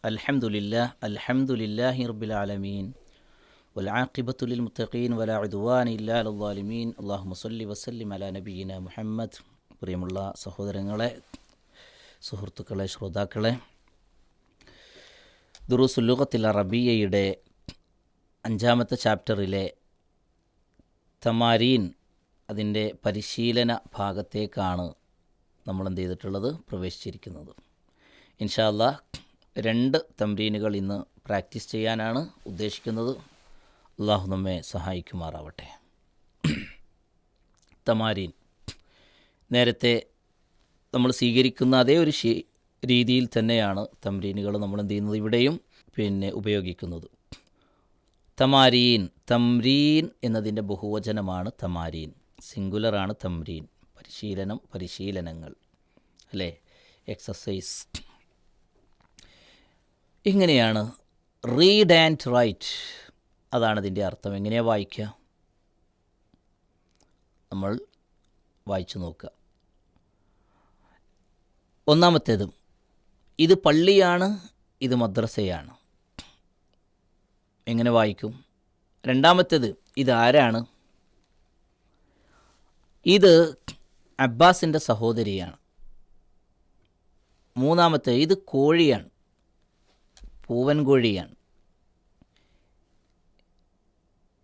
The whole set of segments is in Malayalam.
അൽഹംദുലില്ലാഹി റബ്ബിൽ ആലമീൻ വൽആഖിബത്തു ലിൽ മുത്തഖീൻ വലാ ഉദ്വാന ഇല്ലാ അലൽ ളാലിമീൻ. അല്ലാഹുമ്മ സ്വല്ലി വസല്ലിം അലാ നബിയിന മുഹമ്മദ്. പ്രിയമുള്ള സഹോദരങ്ങളെ, സുഹൃത്തുക്കളെ, ശ്രോതാക്കളെ, ദുറൂസുൽ ലുഗത്തിൽ അറബിയ്യയുടെ 5ാമത്തെ ചാപ്റ്ററിലെ തമാരീൻ, അതിൻ്റെ പരിശീലന ഭാഗത്തേക്കാണ് നമ്മൾ എന്ത് ചെയ്തിട്ടുള്ളത്, പ്രവേശിച്ചിരിക്കുന്നത്. ഇൻഷാ അല്ലാഹ് 2 തംരീനുകൾ ഇന്ന് പ്രാക്ടീസ് ചെയ്യാനാണ് ഉദ്ദേശിക്കുന്നത്. അള്ളാഹു നമ്മെ സഹായിക്കുമാറാവട്ടെ. തമാരീൻ നേരത്തെ നമ്മൾ സ്വീകരിക്കുന്ന അതേ ഒരു രീതിയിൽ തന്നെയാണ് തംരീനുകൾ നമ്മൾ എന്ത് ചെയ്യുന്നത്, ഇവിടെയും ഉപയോഗിക്കുന്നത്. തമാരീൻ, തംരീൻ എന്നതിൻ്റെ ബഹുവചനമാണ് തമാരീൻ, സിംഗുലറാണ് തംരീൻ. പരിശീലനം, പരിശീലനങ്ങൾ, അല്ലേ, എക്സസൈസ്. ഇങ്ങനെയാണ് റീഡ് ആൻഡ് റൈറ്റ്, അതാണ് ഇതിൻ്റെ അർത്ഥം. എങ്ങനെയാണ് വായിക്കുക, നമ്മൾ വായിച്ചു നോക്കുക. ഒന്നാമത്തേത്, ഇത് പള്ളിയാണ്, ഇത് മദ്രസയാണ്. എങ്ങനെ വായിക്കും? രണ്ടാമത്തേത്, ഇതാരാണ്? ഇത് അബ്ബാസിൻ്റെ സഹോദരിയാണ്. മൂന്നാമത്തെ, ഇത് കോഴിയാണ്, പൂവൻ കോഴിയാണ്.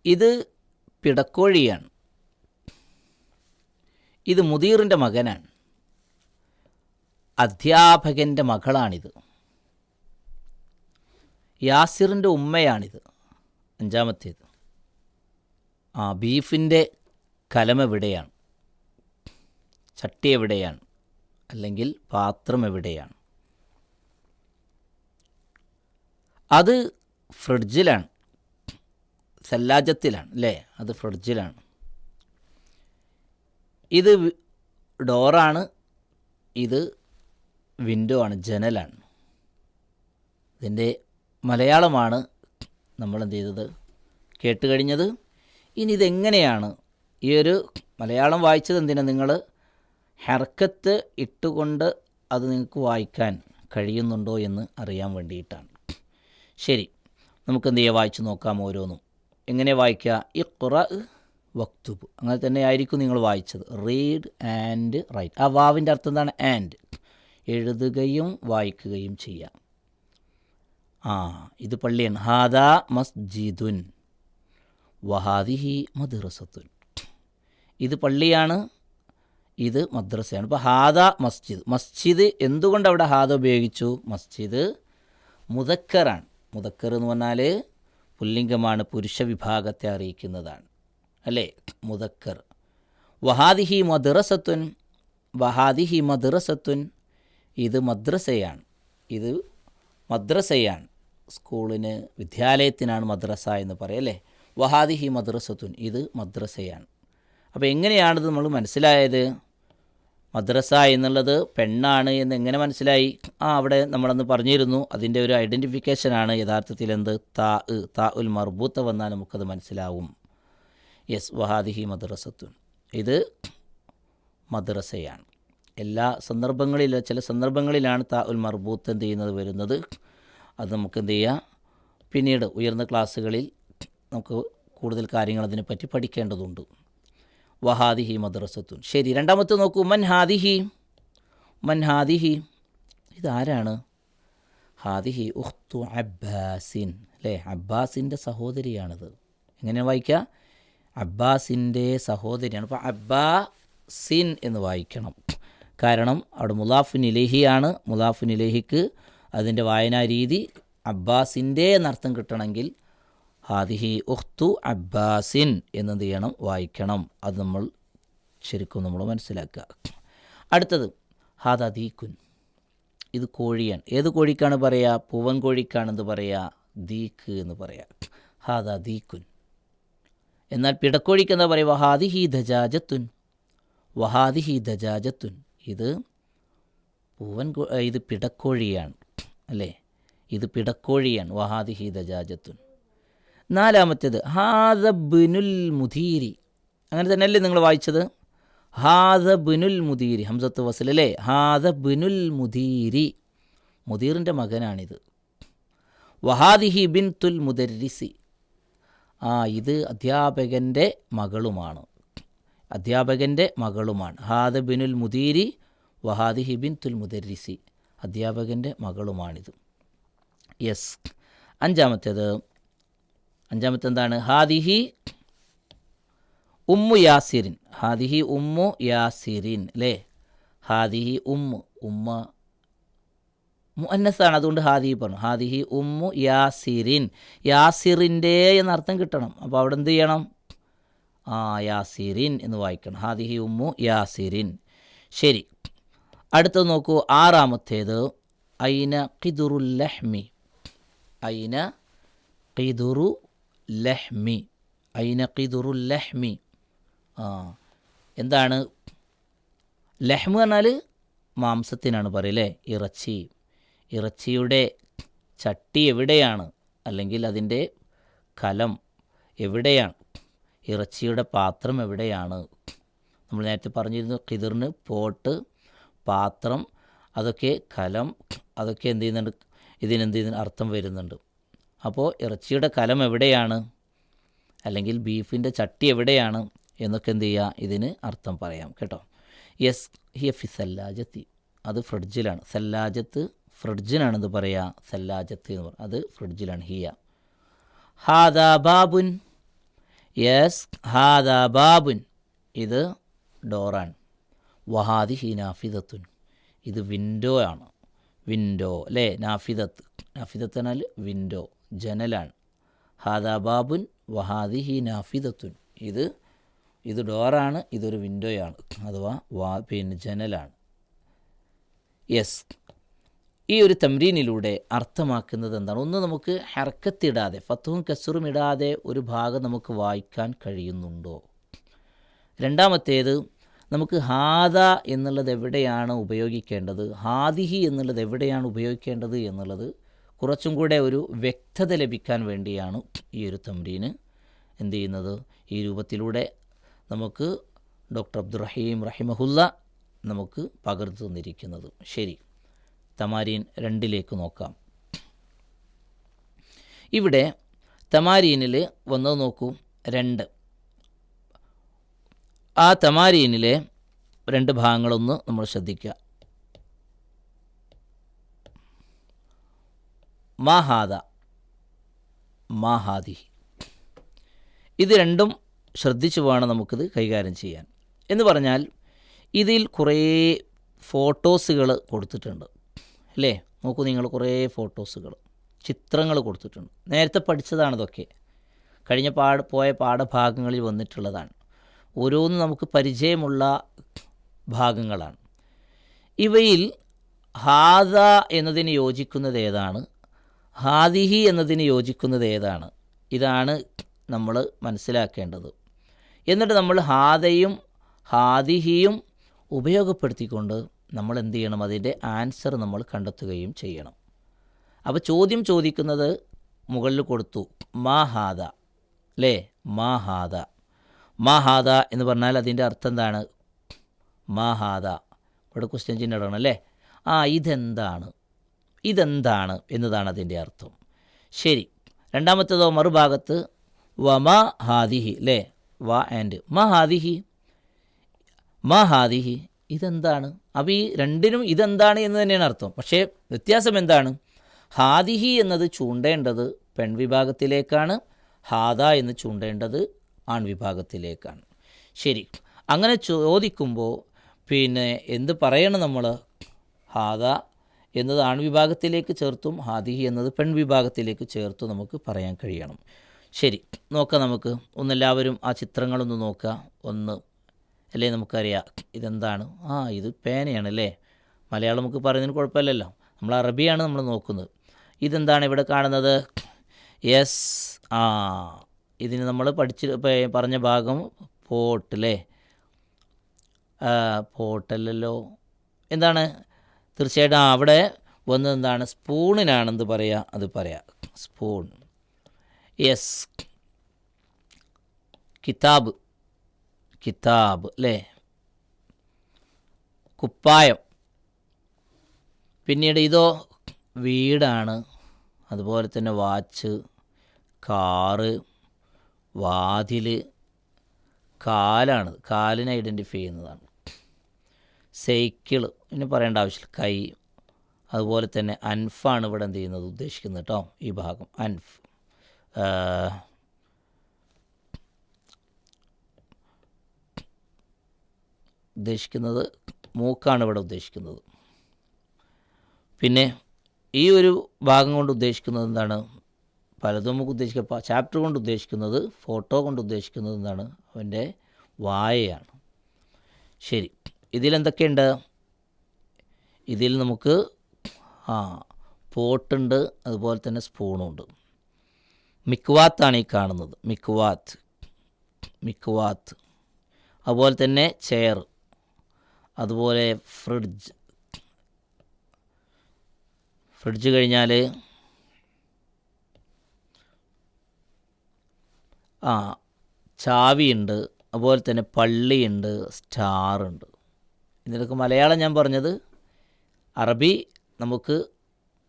ഇത് പിടക്കോഴിയാണ്. ഇത് മുദീറിൻ്റെ മകനാണ്, അധ്യാപകൻ്റെ മകളാണിത്. യാസിറിൻ്റെ ഉമ്മയാണിത്. അഞ്ചാമത്തേത്, ബീഫിൻ്റെ കലം എവിടെയാണ്, ചട്ടി എവിടെയാണ്, അല്ലെങ്കിൽ പാത്രം എവിടെയാണ്? അത് ഫ്രിഡ്ജിലാണ്, സല്ലാജത്തിലാണ്, അല്ലേ, അത് ഫ്രിഡ്ജിലാണ്. ഇത് ഡോറാണ്, ഇത് വിൻഡോ ആണ്, ജനലാണ്. ഇതിൻ്റെ മലയാളമാണ് നമ്മൾ എന്ത് ചെയ്തത്, കേട്ടുകഴിഞ്ഞത്. ഇനി ഇതെങ്ങനെയാണ് ഈ ഒരു മലയാളം വായിച്ചത്? എന്തിനാണ്? നിങ്ങൾ ഹർക്കത്ത് ഇട്ടുകൊണ്ട് അത് നിങ്ങൾക്ക് വായിക്കാൻ കഴിയുന്നുണ്ടോ എന്ന് അറിയാൻ വേണ്ടിയിട്ടാണ്. ശരി, നമുക്കെന്ത് ചെയ്യാം, വായിച്ചു നോക്കാം ഓരോന്നും. എങ്ങനെ വായിക്കുക? ഇഖ്റ വക്തുബ്, അങ്ങനെ തന്നെ ആയിരിക്കും നിങ്ങൾ വായിച്ചത്. Read and write. ആ വാവിൻ്റെ അർത്ഥം എന്താണ്? ആൻഡ്, എഴുതുകയും വായിക്കുകയും ചെയ്യാം. ഇത് പള്ളിയാണ്. ഹാദാ മസ്ജിദുൻ വഹാദിഹി മദ്റസത്തുൻ. ഇത് പള്ളിയാണ്, ഇത് മദ്രസയാണ്. ഇപ്പോൾ ഹാദ മസ്ജിദ്, മസ്ജിദ് എന്തുകൊണ്ട് അവിടെ ഹാദ ഉപയോഗിച്ചു? മസ്ജിദ് മുദക്കറാണ്. മുദക്കർ എന്ന് പറഞ്ഞാൽ പുല്ലിംഗമാണ്, പുരുഷ വിഭാഗത്തെ അറിയിക്കുന്നതാണ്, അല്ലേ, മുദക്കർ. വഹാദിഹി മദ്റസത്തുൻ, വഹാദിഹി മദ്റസത്തുൻ, ഇത് മദ്രസയാണ്, ഇത് മദ്രസയാണ്. സ്കൂളിന്, വിദ്യാലയത്തിനാണ് മദ്രസ എന്ന് പറയും, അല്ലേ. വഹാദിഹി മദ്രസത്തുൻ, ഇത് മദ്രസയാണ്. അപ്പോൾ എങ്ങനെയാണിത് നമ്മൾ മനസ്സിലായത്? മദ്രസ എന്നുള്ളത് പെണ്ണാണ് എന്ന് എങ്ങനെ മനസ്സിലായി? അവിടെ നമ്മളന്ന് പറഞ്ഞിരുന്നു, അതിൻ്റെ ഒരു ഐഡൻറ്റിഫിക്കേഷനാണ് യഥാർത്ഥത്തിൽ എന്ത്, താ ഉൽ മർബൂത്ത വന്നാൽ നമുക്കത് മനസ്സിലാവും. യെസ്, വഹാദിഹി മദ്രസത്തുൻ, ഇത് മദ്രസയാണ്. എല്ലാ സന്ദർഭങ്ങളിലും, ചില സന്ദർഭങ്ങളിലാണ് താ ഉൽ മർബൂത്ത് എന്ത് ചെയ്യുന്നത്, വരുന്നത്. അത് നമുക്ക് എന്ത് ചെയ്യുക, പിന്നീട് ഉയർന്ന ക്ലാസ്സുകളിൽ നമുക്ക് കൂടുതൽ കാര്യങ്ങൾ അതിനെപ്പറ്റി പഠിക്കേണ്ടതുണ്ട്. വഹാദിഹി മദ്രസത്തുൻ. ശരി, രണ്ടാമത്തെ നോക്കൂ. മൻ ഹാദിഹി, മൻ ഹാദിഹി, ഇതാരാണ്? ഹാദിഹി ഉഖ്തു അബ്ബാസിൻ, അല്ലേ, അബ്ബാസിൻ്റെ സഹോദരിയാണിത്. എങ്ങനെ വായിക്കുക? അബ്ബാസിൻ്റെ സഹോദരിയാണ്. അപ്പോൾ അബ്ബാസിൻ എന്ന് വായിക്കണം. കാരണം അവിടെ മുലാഫുൻ ഇലൈഹിയാണ്. മുലാഫുൻ ഇലൈഹിക്ക് അതിൻ്റെ വായനാ രീതി അബ്ബാസിൻ്റെ എന്നർത്ഥം കിട്ടണമെങ്കിൽ ഹാദിഹി ഉഖ്തു അബ്ബാസിൻ എന്നെന്ത് ചെയ്യണം, വായിക്കണം. അത് നമ്മൾ ശരിക്കും നമ്മൾ മനസ്സിലാക്കുക. അടുത്തത് ഹാദാ ദീക്കുൻ, ഇത് കോഴിയാണ്. ഏത് കോഴിക്കാണ് പറയുക? പൂവൻ കോഴിക്കാണെന്ന് പറയുക, ദീക്ക് എന്ന് പറയുക. ഹാദാ ദീക്കുൻ. എന്നാൽ പിടക്കോഴിക്ക് എന്താ പറയുക? വഹാദിഹി ദജാജത്തുൻ, വഹാദിഹി ദജാജത്തുൻ, ഇത് ഇത് പിടക്കോഴിയാണ്, അല്ലേ, ഇത് പിടക്കോഴിയാണ്. വഹാദിഹി ദജാജത്തുൻ. നാലാമത്തേത് ഹാദ ബിനുൽ മുദീരി, അങ്ങനെ തന്നെയല്ലേ നിങ്ങൾ വായിച്ചത്? ഹാദ ബിനുൽ മുദീരി, ഹംസത്ത് വസ്ൽ, അല്ലേ. ഹാദ ബിനുൽ മുദീരി, മുദീറിൻ്റെ മകനാണിത്. വഹാദിഹി ബിൻതുൽ മുദരിസി, ഇത് അധ്യാപകൻ്റെ മകളുമാണ്, അധ്യാപകൻ്റെ മകളുമാണ്. ഹാദ ബിനുൽ മുദീരി വഹാദിഹി ബിൻതുൽ മുദരിസി, അധ്യാപകൻ്റെ മകളുമാണിത്. യെസ്. അഞ്ചാമത്തെ എന്താണ്? ഹാദിഹി ഉമ്മു യാസിറിൻ, ഹാദിഹി ഉമ്മു യാസിറിൻ അല്ലേ. ഹാദിഹി ഉമ്മ മുഅന്നസാണ്, അതുകൊണ്ട് ഹാദിഹി പറഞ്ഞു. ഹാദിഹി ഉമ്മു യാസിറിൻ, യാസിറിൻ്റെ എന്നർത്ഥം കിട്ടണം. അപ്പോൾ അവിടെ എന്ത് ചെയ്യണം? യാസിറിൻ എന്ന് വായിക്കണം. ഹാദിഹി ഉമ്മു യാസിറിൻ. ശരി, അടുത്തത് നോക്കൂ. ആറാമത്തേത് ഐന ഖിദുറുൽ ലഹ്മി, ഐന ഖിദുറു ലഹ്മി, ഐന ഖിദുറുൽ ലഹ്മി. എന്താണ് ലഹ്മ് പറഞ്ഞാൽ? മാംസത്തിനാണ് പറയല്ലേ, ഇറച്ചി. ഇറച്ചിയുടെ ചട്ടി എവിടെയാണ്, അല്ലെങ്കിൽ അതിൻ്റെ കലം എവിടെയാണ്, ഇറച്ചിയുടെ പാത്രം എവിടെയാണ്? നമ്മൾ നേരത്തെ പറഞ്ഞിരുന്നു, ഖിദറിന് പോട്ട്, പാത്രം, അതൊക്കെ കലം, അതൊക്കെ എന്ത് ചെയ്യുന്നുണ്ട്, ഇതിനെന്ത് ചെയ്യുന്ന അർത്ഥം വരുന്നുണ്ട്. അപ്പോൾ ഇറച്ചിയുടെ കലം എവിടെയാണ്, അല്ലെങ്കിൽ ബീഫിൻ്റെ ചട്ടി എവിടെയാണ് എന്നൊക്കെ എന്ത് ചെയ്യുക, ഇതിന് അർത്ഥം പറയാം കേട്ടോ. യെസ്. ഹിയ ഫി സല്ലാജത്തി, അത് ഫ്രിഡ്ജിലാണ്. സല്ലാജത്ത് ഫ്രിഡ്ജിനാണെന്ന് പറയുക, സല്ലാജത്ത് എന്ന് പറയും, അത് ഫ്രിഡ്ജിലാണ്. ഹിയ. ഹാദാ ബാബുൻ, യെസ്, ഹാദാ ബാബുൻ, ഇത് ഡോറാണ്. വഹാദിഹി നാഫിദത്തുൻ, ഇത് വിൻഡോ ആണ്. വിൻഡോ അല്ലേ. നാഫിദത്ത്, നാഫിദത്ത് എന്നാൽ വിൻഡോ, ജനലാണ്. ഹാദാ ബാബുൻ വഹാദിഹി നാഫിദത്തുൻ, ഇത് ഡോറാണ്, ഇതൊരു വിൻഡോയാണ്, അഥവാ ജനലാണ്. യെസ്. ഈ ഒരു തംരീനിലൂടെ അർത്ഥമാക്കുന്നത് എന്താണ്? ഒന്ന്, നമുക്ക് ഹർക്കത്തിടാതെ, ഫത്തുഹും കസ്റും ഇടാതെ ഒരു ഭാഗം നമുക്ക് വായിക്കാൻ കഴിയുന്നുണ്ടോ? രണ്ടാമത്തേത്, നമുക്ക് ഹാദ എന്നുള്ളത് എവിടെയാണ് ഉപയോഗിക്കേണ്ടത്, ഹാദിഹി എന്നുള്ളത് എവിടെയാണ് ഉപയോഗിക്കേണ്ടത് എന്നുള്ളത് കുറച്ചും കൂടെ ഒരു വ്യക്തത ലഭിക്കാൻ വേണ്ടിയാണ് ഈ ഒരു തംരീന് എന്ത് ചെയ്യുന്നത്, ഈ രൂപത്തിലൂടെ നമുക്ക് ഡോക്ടർ അബ്ദുറഹീം റഹിമഹുല്ല നമുക്ക് പകർന്നു തന്നിരിക്കുന്നത്. ശരി, തമാരീൻ 2ലേക്ക് നോക്കാം. ഇവിടെ തമാരീനിൽ വന്നത് നോക്കൂ, 2. ആ തമാരീനിലെ 2 ഭാഗങ്ങളൊന്ന് നമ്മൾ ശ്രദ്ധിക്കുക. മാഹാദ, മാഹാദിഹി, ഇത് രണ്ടും ശ്രദ്ധിച്ചു വേണം നമുക്കിത് കൈകാര്യം ചെയ്യാൻ. എന്ന് പറഞ്ഞാൽ ഇതിൽ കുറേ ഫോട്ടോസുകൾ കൊടുത്തിട്ടുണ്ട് അല്ലേ. നോക്കൂ നിങ്ങൾ, കുറേ ഫോട്ടോസുകൾ, ചിത്രങ്ങൾ കൊടുത്തിട്ടുണ്ട്. നേരത്തെ പഠിച്ചതാണിതൊക്കെ, കഴിഞ്ഞ പോയ പാഠഭാഗങ്ങളിൽ വന്നിട്ടുള്ളതാണ്. ഓരോന്നും നമുക്ക് പരിചയമുള്ള ഭാഗങ്ങളാണ്. ഇവയിൽ ഹാദ എന്നതിന് യോജിക്കുന്നത് ഏതാണ്, ഹാദിഹി എന്നതിന് യോജിക്കുന്നത് ഏതാണ്, ഇതാണ് നമ്മൾ മനസ്സിലാക്കേണ്ടത്. എന്നിട്ട് നമ്മൾ ഹാദയും ഹാദിഹിയും ഉപയോഗപ്പെടുത്തിക്കൊണ്ട് നമ്മൾ എന്ത് ചെയ്യണം, അതിൻ്റെ ആൻസർ നമ്മൾ കണ്ടെത്തുകയും ചെയ്യണം. അപ്പോൾ ചോദ്യം ചോദിക്കുന്നത് മുകളിൽ കൊടുത്തു, മാ ഹാദ അല്ലേ. മാ ഹാദ, മാ ഹാദ എന്ന് പറഞ്ഞാൽ അതിൻ്റെ അർത്ഥം എന്താണ്? മാ ഹാദ, ഇവിടെ ക്വസ്റ്റ്യൻ ചിഹ്നം ഇടണം അല്ലേ. ഇതെന്താണ്, ഇതെന്താണ് എന്നതാണ് അതിൻ്റെ അർത്ഥം. ശരി, രണ്ടാമത്തേതോ മറുഭാഗത്ത് വമാ ഹാദിഹി അല്ലേ. വ ആൻഡ് മാ ഹാദിഹി, മാ ഹാദിഹി, ഇതെന്താണ്. അപ്പോൾ ഈ രണ്ടിനും ഇതെന്താണ് എന്ന് തന്നെയാണ് അർത്ഥം. പക്ഷേ വ്യത്യാസം എന്താണ്? ഹാദിഹി എന്നത് ചൂണ്ടേണ്ടത് പെൺവിഭാഗത്തിലേക്കാണ്, ഹാദ എന്ന് ചൂണ്ടേണ്ടത് ആൺവിഭാഗത്തിലേക്കാണ്. ശരി, അങ്ങനെ ചോദിക്കുമ്പോൾ പിന്നെ എന്ത് പറയണം നമ്മൾ? ഹാദ എന്നത് ആൺവിഭാഗത്തിലേക്ക് ചേർത്തും ഹാദിഹി എന്നത് പെൺവിഭാഗത്തിലേക്ക് ചേർത്തും നമുക്ക് പറയാൻ കഴിയണം. ശരി, നോക്കാം നമുക്ക്. ഒന്നെല്ലാവരും ആ ചിത്രങ്ങളൊന്ന് നോക്കുക. ഒന്ന് അല്ലേ, നമുക്കറിയാം ഇതെന്താണ്. ഇത് പേനയാണല്ലേ. മലയാളം നമുക്ക് പറയുന്നതിന് കുഴപ്പമില്ലല്ലോ, നമ്മൾ അറബിയാണ് നമ്മൾ നോക്കുന്നത്. ഇതെന്താണ് ഇവിടെ കാണുന്നത്? യെസ്, ഇതിന് നമ്മൾ പറഞ്ഞ ഭാഗം പോട്ടല്ലേ. പോട്ടല്ലല്ലോ, എന്താണ്? തീർച്ചയായിട്ടും അവിടെ വന്നത് എന്താണ്? സ്പൂണിനാണെന്ത് പറയുക, അത് പറയാം, സ്പൂൺ. യെസ്, കിതാബ്, കിതാബ് അല്ലേ. കുപ്പായം. പിന്നീട് ഇതോ വീടാണ്, അതുപോലെ തന്നെ വാച്ച്, കാറ്, വാതിൽ, കാലാണ്, കാലിനെ ഐഡൻറ്റിഫൈ ചെയ്യുന്നതാണ്. സൈക്കിൾ ഇനി പറയേണ്ട ആവശ്യമില്ല, കൈ. അതുപോലെ തന്നെ അൻഫാണ് ഇവിടെ എന്ത് ചെയ്യുന്നത്, ഉദ്ദേശിക്കുന്നത് കേട്ടോ. ഈ ഭാഗം അൻഫ്, ഉദ്ദേശിക്കുന്നത് മൂക്കാണ് ഇവിടെ ഉദ്ദേശിക്കുന്നത്. പിന്നെ ഈ ഒരു ഭാഗം കൊണ്ട് ഉദ്ദേശിക്കുന്നത് എന്താണ്, പലതും നമുക്ക് ഉദ്ദേശിക്കുക. ചാപ്റ്റർ കൊണ്ട് ഉദ്ദേശിക്കുന്നത്, ഫോട്ടോ കൊണ്ട് ഉദ്ദേശിക്കുന്നത് എന്താണ്, അവൻ്റെ വായയാണ്. ശരി, ഇതിലെന്തൊക്കെയുണ്ട്? ഇതിൽ നമുക്ക് പോട്ടുണ്ട്, അതുപോലെ തന്നെ സ്പൂണുണ്ട്. മിക്വാത്താണ് ഈ കാണുന്നത്, മിക്വാത്ത്. അതുപോലെ തന്നെ ചെയർ, അതുപോലെ ഫ്രിഡ്ജ് കഴിഞ്ഞാൽ ചാവിയുണ്ട്, അതുപോലെ തന്നെ പള്ളിയുണ്ട്, സ്റ്റാറുണ്ട്. ഇതിനൊക്കെ മലയാളം ഞാൻ പറഞ്ഞത്, അറബി നമുക്ക്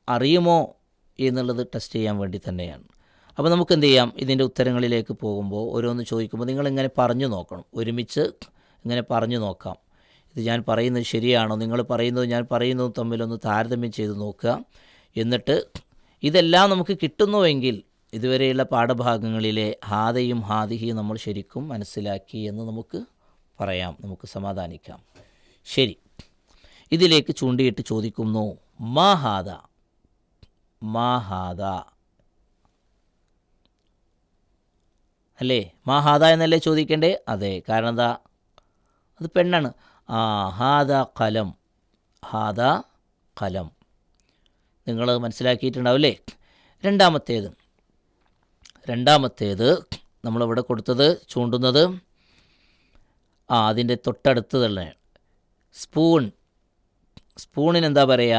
അറിയുമോ എന്നുള്ളത് ടെസ്റ്റ് ചെയ്യാൻ വേണ്ടി തന്നെയാണ്. അപ്പോൾ നമുക്ക് എന്ത് ചെയ്യാം, ഇതിൻ്റെ ഉത്തരങ്ങളിലേക്ക് പോകുമ്പോൾ ഓരോന്ന് ചോദിക്കുമ്പോൾ നിങ്ങളിങ്ങനെ പറഞ്ഞു നോക്കണം, ഒരുമിച്ച് ഇങ്ങനെ പറഞ്ഞു നോക്കാം. ഇത് ഞാൻ പറയുന്നത് ശരിയാണോ, നിങ്ങൾ പറയുന്നത് ഞാൻ പറയുന്നതും തമ്മിലൊന്ന് താരതമ്യം ചെയ്ത് നോക്കുക. എന്നിട്ട് ഇതെല്ലാം നമുക്ക് കിട്ടുന്നുവെങ്കിൽ ഇതുവരെയുള്ള പാഠഭാഗങ്ങളിലെ ഹാദയും ഹാദിഹിയും നമ്മൾ ശരിക്കും മനസ്സിലാക്കി എന്ന് നമുക്ക് പറയാം, നമുക്ക് സമാധാനിക്കാം. ശരി, ഇതിലേക്ക് ചൂണ്ടിയിട്ട് ചോദിക്കുന്നു, മാഹാദ അല്ലേ, മാഹാദ എന്നല്ലേ ചോദിക്കണ്ടേ? അതെ, കാരണം എന്താ, അത് പെണ്ണാണ്. ഹാദ കലം നിങ്ങൾ മനസ്സിലാക്കിയിട്ടുണ്ടാവില്ലേ. രണ്ടാമത്തേത് നമ്മളിവിടെ കൊടുത്തത് ചൂണ്ടുന്നത് അതിൻ്റെ തൊട്ടടുത്ത് തന്നെ സ്പൂണിന് എന്താ പറയുക?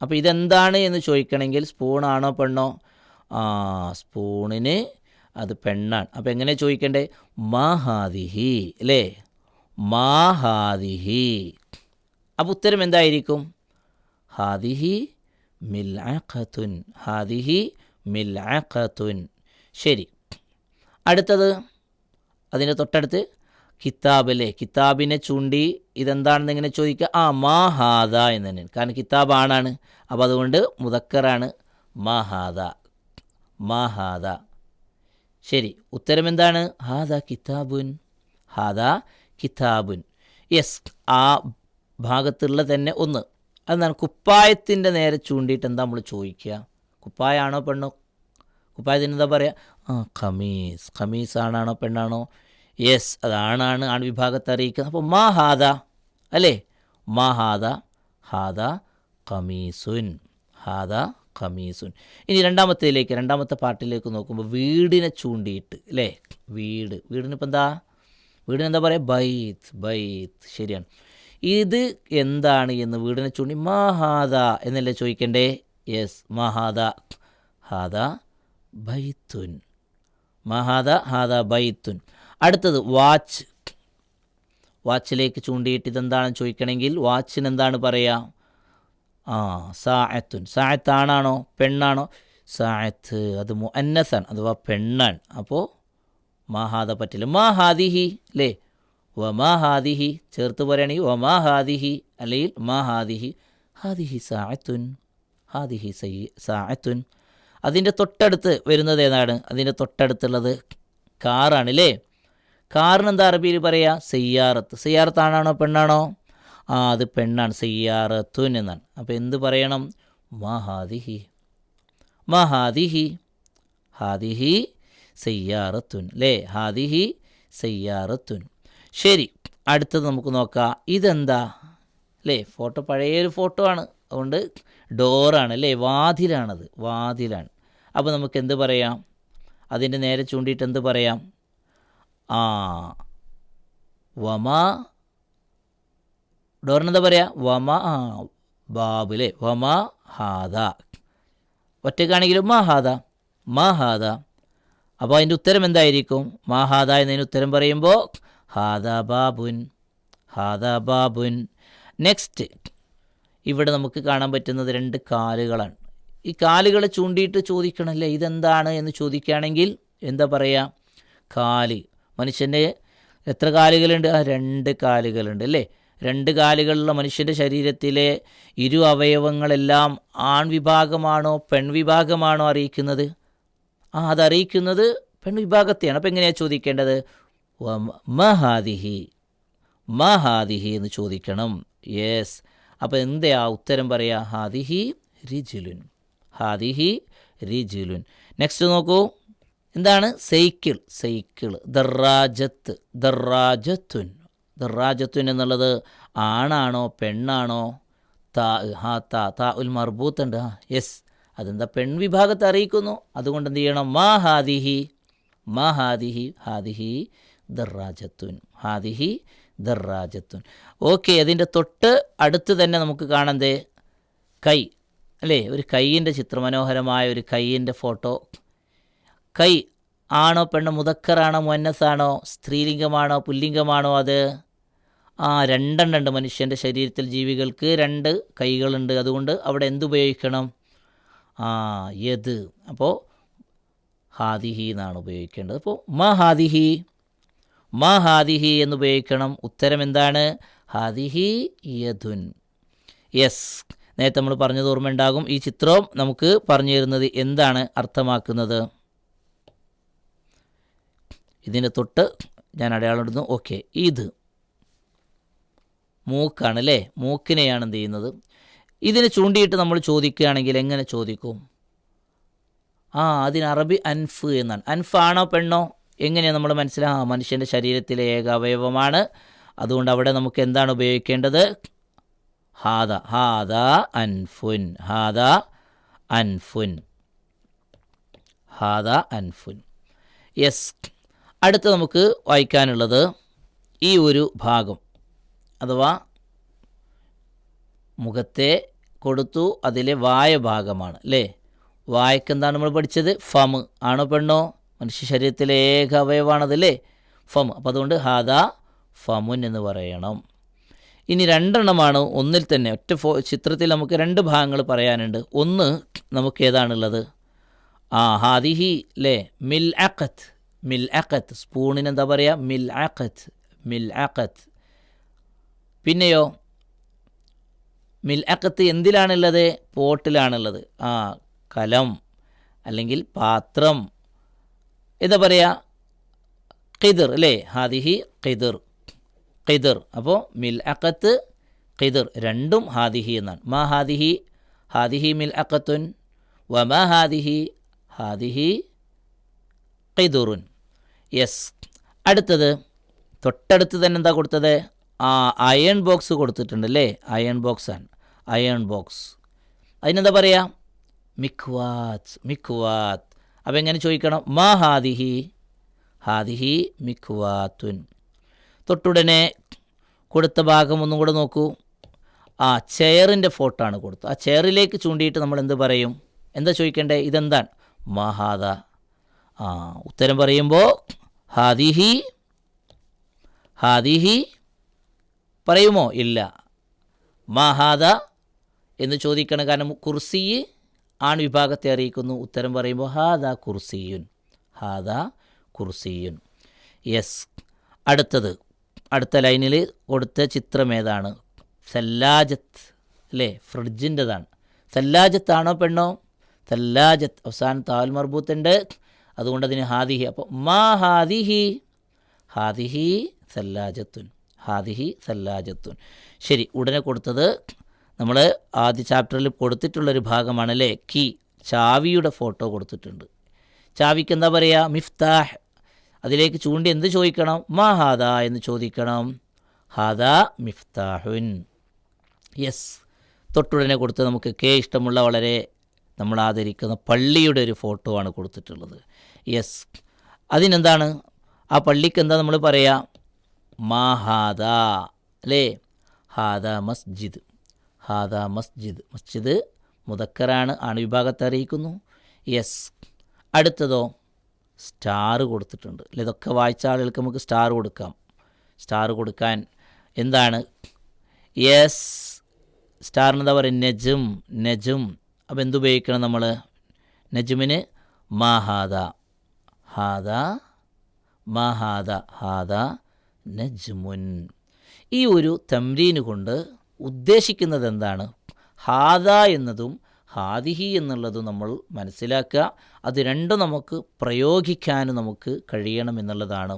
അപ്പോൾ ഇതെന്താണ് എന്ന് ചോദിക്കണമെങ്കിൽ സ്പൂണാണോ പെണ്ണോ? സ്പൂണിന് അത് പെണ്ണാണ്. അപ്പോൾ എങ്ങനെ ചോദിക്കണ്ടേ? മാഹാദിഹി അല്ലേ, മാഹാദിഹി. അപ്പോൾ ഉത്തരം എന്തായിരിക്കും? ഹാദിഹി മിൽഅഖത്തുൻ. ശരി, അടുത്തത് അതിൻ്റെ തൊട്ടടുത്ത് കിതാബ് അല്ലേ, കിതാബിനെ ചൂണ്ടി ഇതെന്താണെന്ന് എങ്ങനെ ചോദിക്കുക? മാഹാദ എന്ന് തന്നെയാണ്, കാരണം കിതാബ് ആണാണ്. അപ്പോൾ അതുകൊണ്ട് മുദക്കറാണ്, മാഹാദ. ശരി, ഉത്തരം എന്താണ്? ഹാദാ കിതാബുൻ. യെസ്, ആ ഭാഗത്തുള്ള തന്നെ ഒന്ന്. അതെന്താണ്? കുപ്പായത്തിൻ്റെ നേരെ ചൂണ്ടിയിട്ട് എന്താ നമ്മൾ ചോദിക്കുക? കുപ്പായാണോ പെണ്ണോ? കുപ്പായത്തിന് എന്താ പറയുക? ഖമീസ് ആണാണോ പെണ്ണാണോ? യെസ്, അതാണാണ്, ആൺവിഭാഗത്തെ അറിയിക്കുന്നത്. അപ്പോൾ മാഹാദ അല്ലേ, ഹാദ ഖമീസുൻ. ഇനി രണ്ടാമത്തെ പാർട്ടിലേക്ക് നോക്കുമ്പോൾ വീടിനെ ചൂണ്ടിയിട്ട് അല്ലേ, വീടിനിപ്പോൾ വീടിനെന്താ പറയുക? ബൈത്ത്. ശരിയാണ്. ഇത് എന്താണ് എന്ന് വീടിനെ ചൂണ്ടി മാഹാദ എന്നല്ലേ ചോദിക്കണ്ടേ? യെസ്, ഹാദ ബൈത്തുൻ. ഹാദ ബൈത്തുൻ. അടുത്തത് വാച്ചിലേക്ക് ചൂണ്ടിയിട്ട് ഇതെന്താണെന്ന് ചോദിക്കണമെങ്കിൽ വാച്ചിന് എന്താണ് പറയുക? സാഅത്ത് ആണാണോ പെണ്ണാണോ? സാഅത്ത് അത് മുഅന്നസാണ്, അഥവാ പെണ്ണാണ്. അപ്പോൾ മാഹാദ പറ്റില്ല. മാഹാദിഹി അല്ലേ, വമാഹാദിഹി ചേർത്ത് പറയുകയാണെങ്കിൽ വമാഹാദിഹി അല്ലെങ്കിൽ മാഹാദിഹി. ഹാദിഹി സാഅത്തുൻ. അതിൻ്റെ തൊട്ടടുത്ത് വരുന്നത് ഏതാണ്? അതിൻ്റെ തൊട്ടടുത്തുള്ളത് കാറാണ് അല്ലേ. കാറിന് എന്താ അറബിയിൽ പറയുക? സയ്യാറത്ത് ആണാണോ പെണ്ണാണോ? അത് പെണ്ണാണ്, സയ്യാറത്തുൻ എന്നാണ്. അപ്പോൾ എന്ത് പറയണം? ഹാദിഹി സയ്യാറത്തുൻ അല്ലേ, ഹാദിഹി സയ്യാറത്തുൻ. ശരി, അടുത്തത് നമുക്ക് നോക്കാം. ഇതെന്താ അല്ലേ, ഫോട്ടോ പഴയൊരു ഫോട്ടോ ആണ്, അതുകൊണ്ട് ഡോറാണ് അല്ലേ, വാതിലാണ്. അപ്പോൾ നമുക്ക് എന്ത് പറയാം? അതിൻ്റെ നേരെ ചൂണ്ടിയിട്ട് എന്ത് പറയാം? ഡോറിനെന്താ പറയുക? ബാബ് അല്ലേ, ഹാദ. ഒറ്റക്കാണെങ്കിലും മാഹാദ. അപ്പോൾ അതിൻ്റെ ഉത്തരം എന്തായിരിക്കും? മാഹാദ എന്നതിന് ഉത്തരം പറയുമ്പോൾ ഹാദാ ബാബുൻ. നെക്സ്റ്റ്, ഇവിടെ നമുക്ക് കാണാൻ പറ്റുന്നത് 2 കാലുകളാണ്. ഈ കാലുകളെ ചൂണ്ടിയിട്ട് ചോദിക്കണമല്ലേ ഇതെന്താണ് എന്ന് ചോദിക്കുകയാണെങ്കിൽ എന്താ പറയുക? കാല്. മനുഷ്യൻ്റെ എത്ര കാലുകളുണ്ട്? 2 കാലുകളുണ്ട് അല്ലേ? 2 കാലുകളുള്ള മനുഷ്യൻ്റെ ശരീരത്തിലെ ഇരു അവയവങ്ങളെല്ലാം ആൺവിഭാഗമാണോ പെൺവിഭാഗമാണോ അറിയിക്കുന്നത്? അതറിയിക്കുന്നത് പെൺവിഭാഗത്തെയാണ്. അപ്പോൾ എങ്ങനെയാണ് ചോദിക്കേണ്ടത്? മഹാദിഹി, മഹാദിഹി എന്ന് ചോദിക്കണം. യെസ്. അപ്പോൾ എന്താ ഉത്തരം പറയുക? ഹാദിഹി റിജുലുൻ, ഹാദിഹി റിജുലുൻ. നെക്സ്റ്റ് നോക്കൂ, എന്താണ്? Cycle, cycle. ദറാജത്ത്, ദറാജത്തുൻ. ദറാജത്തുൻ എന്നുള്ളത് ആണാണോ പെണ്ണാണോ? താ ഉൽ മർബൂത്തുണ്ട്. യെസ്, അതെന്താ പെൺവിഭാഗത്തെ അറിയിക്കുന്നു. അതുകൊണ്ട് എന്ത് ചെയ്യണം? ഹാദിഹി, ഹാദിഹി, ഹാദിഹി ദറാജത്തുൻ, ഹാദിഹി ദറാജത്തുൻ. ഓക്കെ, അതിൻ്റെ തൊട്ട് അടുത്ത് തന്നെ നമുക്ക് കാണണ്ടേ കൈ അല്ലേ? ഒരു കൈയിൻ്റെ ചിത്രം, മനോഹരമായ ഒരു കൈയിൻ്റെ ഫോട്ടോ. കൈ ആണോ പെണ്ണ്? മുദക്കറാണോ മുഅന്നസാണോ? സ്ത്രീലിംഗമാണോ പുല്ലിംഗമാണോ? അത് രണ്ടെണ്ണുണ്ട്. മനുഷ്യൻ്റെ ശരീരത്തിൽ ജീവികൾക്ക് 2 കൈകളുണ്ട്. അതുകൊണ്ട് അവിടെ എന്തുപയോഗിക്കണം? യത്. അപ്പോൾ ഹാദിഹി എന്നാണ് ഉപയോഗിക്കേണ്ടത്. അപ്പോൾ ഹാദിഹി, ഹാദിഹി എന്ന് ഉപയോഗിക്കണം. ഉത്തരം എന്താണ്? ഹാദിഹി യദുൻ. യെസ്, നേരത്തെ നമ്മൾ പറഞ്ഞത് ഓർമ്മയുണ്ടാകും. ഈ ചിത്രം നമുക്ക് പറഞ്ഞു തരുന്നത് എന്താണ് അർത്ഥമാക്കുന്നത്. ഇതിൻ്റെ തൊട്ട് ഞാൻ അടയാളം ഇടുന്നു. ഓക്കെ, ഇത് മൂക്കാണ് അല്ലേ? മൂക്കിനെയാണ് എന്ത് ചെയ്യുന്നത്? ഇതിനെ ചൂണ്ടിയിട്ട് നമ്മൾ ചോദിക്കുകയാണെങ്കിൽ എങ്ങനെ ചോദിക്കും? അതിന് അറബി അൻഫ് എന്നാണ്. അൻഫാണോ പെണ്ണോ? എങ്ങനെയാണ് നമ്മൾ മനുഷ്യൻ്റെ ശരീരത്തിലെ ഏക അവയവമാണ്. അതുകൊണ്ട് അവിടെ നമുക്ക് എന്താണ് ഉപയോഗിക്കേണ്ടത്? ഹാദ, ഹാദ അൻഫുൻ, ഹാദ അൻഫുൻ, ഹാദ അൻഫുൻ. യെസ്. അടുത്ത് നമുക്ക് വായിക്കാനുള്ളത് ഈ ഒരു ഭാഗം, അഥവാ മുഖത്തെ കൊടുത്തു, അതിലെ വായ ഭാഗമാണ് അല്ലേ? വായക്ക് എന്താണ് നമ്മൾ പഠിച്ചത്? ഫം. ആണോ പെണ്ണോ? മനുഷ്യ ശരീരത്തിലെ ഏക അവയവാണതല്ലേ ഫം. അപ്പോൾ അതുകൊണ്ട് ഹാദ ഫമുൻ എന്ന് പറയണം. ഇനി 2 എണ്ണമാണ് ഒന്നിൽ തന്നെ. ഒറ്റ ചിത്രത്തിൽ നമുക്ക് 2 ഭാഗങ്ങൾ പറയാനുണ്ട്. ഒന്ന് നമുക്ക് ഏതാണുള്ളത്? ഹാദിഹി അല്ലേ? മിൽ അഖത്ത്, മിൽ അഖത്ത്. സ്പൂണിന് എന്താ പറയുക? മിൽ അഖത്ത്, മിൽ അഖത്ത്. പിന്നെയോ മിൽ അഖത്ത് എന്തിലാണുള്ളത്? പോട്ടിലാണുള്ളത്. കലം അല്ലെങ്കിൽ പാത്രം. എന്താ പറയുക? ഖിദർ അല്ലേ? ഹാദിഹി ഖിദർ, ഖിദർ. അപ്പോൾ മിൽ അഖത്ത്, ഖിദർ, രണ്ടും ഹാദിഹി എന്നാണ്. മാ ഹാദിഹി, ഹാദിഹി മിൽ അഖത്തുൻ, വമാ ഹാദിഹി, ഹാദിഹി ഖിദുറുൻ. യെസ്. അടുത്തത് തൊട്ടടുത്ത് തന്നെ എന്താ കൊടുത്തത്? അയൺ ബോക്സ് കൊടുത്തിട്ടുണ്ട് അല്ലേ? അയൺ ബോക്സ് ആണ്, അയൺ ബോക്സ്. അതിനെന്താ പറയുക? മിഖ്വാത്ത്, മിഖ്വാത്ത്. അപ്പോൾ എങ്ങനെ ചോദിക്കണം? മാ ഹാദിഹി, ഹാദിഹി മിഖ്വാത്തുൻ. തൊട്ടുടനെ കൊടുത്ത ഭാഗം ഒന്നും കൂടെ നോക്കൂ. ചെയറിൻ്റെ ഫോട്ടോ ആണ് കൊടുത്തത്. ചെയറിലേക്ക് ചൂണ്ടിയിട്ട് നമ്മൾ എന്ത് പറയും? എന്താ ചോദിക്കേണ്ടത്? ഇതെന്താണ്? മഹാദ. ഉത്തരം പറയുമ്പോൾ ഹാദിഹി, ഹാദിഹി പറയുമോ? ഇല്ല, മഹാദ എന്ന് ചോദിക്കണം. കാരണം കുർസി ആണ് വിഭാഗത്തെ അറിയിക്കുന്നു. ഉത്തരം പറയുമ്പോൾ ഹാദ കുർസിയുൻ, ഹാദ കുർസിയുൻ. യെസ്. അടുത്തത്, അടുത്ത ലൈനിൽ കൊടുത്ത ചിത്രം ഏതാണ്? സല്ലാജത്ത് അല്ലേ? ഫ്രിഡ്ജിൻ്റെതാണ്. സല്ലാജത്താണോ പെണ്ണോ? സല്ലാജത്ത്. അവസാനം താൽ മർബൂത്തുണ്ട്, അതുകൊണ്ട് അതിന് ഹാദിഹി. അപ്പോൾ മാ ഹാദിഹി, ഹാദിഹി സല്ലാജത്തുൻ, ഹാദിഹി സല്ലാജത്തുൻ. ശരി. ഉടനെ കൊടുത്തത് നമ്മൾ ആദ്യ ചാപ്റ്ററിൽ കൊടുത്തിട്ടുള്ളൊരു ഭാഗമാണല്ലേ? കീ, ചാവിയുടെ ഫോട്ടോ കൊടുത്തിട്ടുണ്ട്. ചാവിക്ക് എന്താ പറയുക? മിഫ്താഹ്. അതിലേക്ക് ചൂണ്ടി എന്ത് ചോദിക്കണം? മാ ഹാദ എന്ന് ചോദിക്കണം. ഹാദ മിഫ്താഹുൻ. യെസ്. തൊട്ടുടനെ കൊടുത്ത് നമുക്ക് ഇഷ്ടമുള്ള വളരെ നമ്മൾ ആദരിക്കുന്ന പള്ളിയുടെ ഒരു ഫോട്ടോ ആണ് കൊടുത്തിട്ടുള്ളത്. യെസ്. അതിനെന്താണ്? ആ പള്ളിക്ക് എന്താ നമ്മൾ പറയുക? മാ ഹാദ അല്ലേ? ഹാദ മസ്ജിദ്, ഹാദ മസ്ജിദ്. മസ്ജിദ് മുദക്കറാണ്, ആണ് വിഭാഗത്തെ അറിയിക്കുന്നു. യെസ്. അടുത്തതോ സ്റ്റാർ കൊടുത്തിട്ടുണ്ട് അല്ലേ? ഇതൊക്കെ വായിച്ച ആളുകൾക്ക് നമുക്ക് സ്റ്റാർ കൊടുക്കാം. സ്റ്റാർ കൊടുക്കാൻ എന്താണ്? യെസ്. സ്റ്റാറിന് എന്താ പറയുക? നെജും, നെജും. അപ്പോൾ എന്തുപയോഗിക്കണം നമ്മൾ? നജ്മിന് മാ ഹാദ, ഹാദ മാ ഹാദ, ഹാദ നജ്മുൻ. ഈ ഒരു തംരീന് കൊണ്ട് ഉദ്ദേശിക്കുന്നത് എന്താണ്? ഹാദ എന്നതും ഹാദിഹി എന്നുള്ളതും നമ്മൾ മനസ്സിലാക്കുക. അത് രണ്ടും നമുക്ക് പ്രയോഗിക്കാനും നമുക്ക് കഴിയണം എന്നുള്ളതാണ്.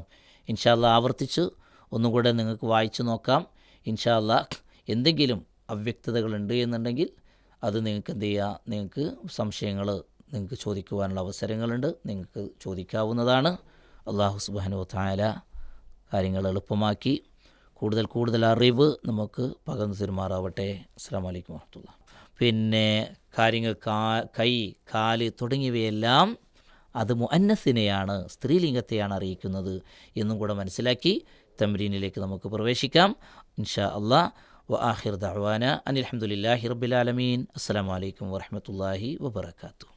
ഇൻഷാ അല്ലാഹ് ആവർത്തിച്ച് ഒന്നുകൂടെ നിങ്ങൾക്ക് വായിച്ചു നോക്കാം. ഇൻഷാ അല്ലാഹ് എന്തെങ്കിലും അവ്യക്തതകളുണ്ട് എന്നുണ്ടെങ്കിൽ അത് നിങ്ങൾക്ക് എന്ത് ചെയ്യുക, നിങ്ങൾക്ക് സംശയങ്ങൾ നിങ്ങൾക്ക് ചോദിക്കുവാനുള്ള അവസരങ്ങളുണ്ട്, നിങ്ങൾക്ക് ചോദിക്കാവുന്നതാണ്. അല്ലാഹു സുബ്ഹാനഹു വ തആല കാര്യങ്ങൾ എളുപ്പമാക്കി കൂടുതൽ അറിവ് നമുക്ക് പകർന്നു തരുമാറാവട്ടെ. അസ്സലാമു അലൈക്കും വറഹ്മത്തുള്ളാഹി. പിന്നെ കാര്യങ്ങൾ കൈ, കാല് തുടങ്ങിയവയെല്ലാം അത് മുഅന്നസിനെയാണ്, സ്ത്രീലിംഗത്തെയാണ് അറിയിക്കുന്നത് എന്നും കൂടെ മനസ്സിലാക്കി തംരീനിലേക്ക് നമുക്ക് പ്രവേശിക്കാം ഇൻഷാ അല്ലാഹ്. വആഖിർ ദഅവാന അനിൽ ഹംദുലില്ലാഹി റബ്ബിൽ ആലമീൻ. അസ്സലാമു അലൈക്കും വറഹ്മത്തുള്ളാഹി വബറകാതുഹു.